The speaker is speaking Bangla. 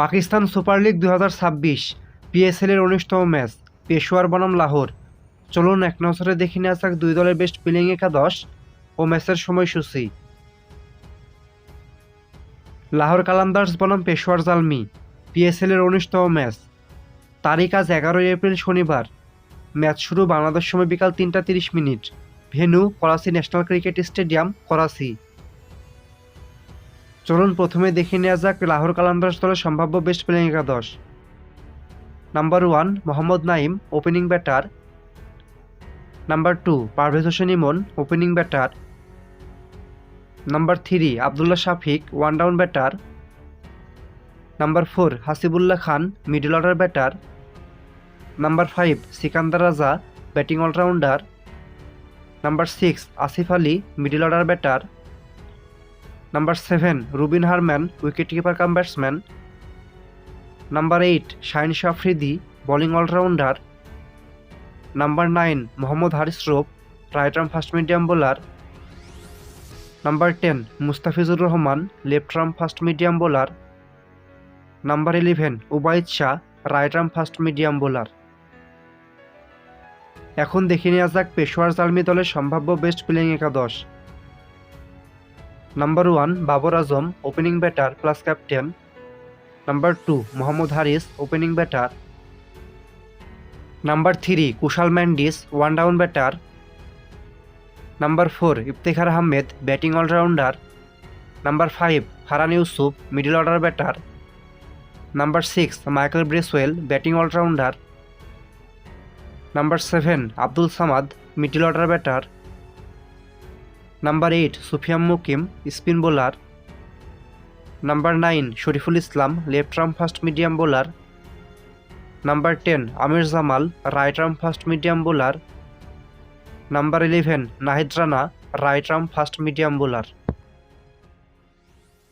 পাকিস্তান সুপার লিগ 2026 পিএসএল-এর 19তম ম্যাচ পেশোয়ার বনাম লাহোর। চলুন এক নজরে দেখে নেওয়া যাক দুই দলের বেস্ট প্লেয়িং একাদশ ও ম্যাচের সময়সূচি। লাহোর কালান্দার্স বনাম পেশোয়ার জালমি পিএসএল-এর 19তম ম্যাচ। তারিখ আজ 11 এপ্রিল শনিবার। ম্যাচ শুরু বাংলাদেশ সময় বিকাল 3টা 30 মিনিট। Venue Karachi national cricket stadium, Karachi. চলুন প্রথমে দেখে নেওয়া যাক লাহোর কালান্দার্স দলের সম্ভাব্য বেস্ট প্লেয়িং একাদশ। Number 1 Mohammad Naim, opening batter. Number 2 Parvez Hossain Emon, opening batter. Number 3 Abdullah Shafique, one down batter. Number 4 Hasibullah Khan, middle order batter. Number 5 Sikandar Raza, batting allrounder. Number 6 Asif Ali, middle order batter. Number 7 Rubin Hermann, wicket keeper cum batsman. Number 8 Shaheen Shah Afridi, bowling allrounder. Number 9 Mohammad Haris Rauf, right arm fast medium bowler. Number 10 Mustafizur Rahman, left arm fast medium bowler. Number 11 Ubaid Shah, right arm fast medium bowler. এখন দেখে নেওয়া যাক পেশোয়ার জালমি দলের সম্ভাব্য বেস্ট প্লেয়িং একাদশ। Number 1 Babar Azam, opening batter plus captain. Number 2 Mohammad Haris, opening batter. Number 3 Kusal Mendis, one down batter. Number 4 Iftekhar Ahmed, batting allrounder. Number 5 Farhan Yousuf, middle order batter. Number 6 Michael Bracewell, batting allrounder. Number 7 Abdul Samad, middle order batter. Number 8 Sufiyan Muqeem, spin bowler. Number 9 Shoriful Islam, left arm fast medium bowler. Number 10 Aamir Jamal, right arm fast medium bowler. Number 11 Nahid Rana, right arm fast medium bowler.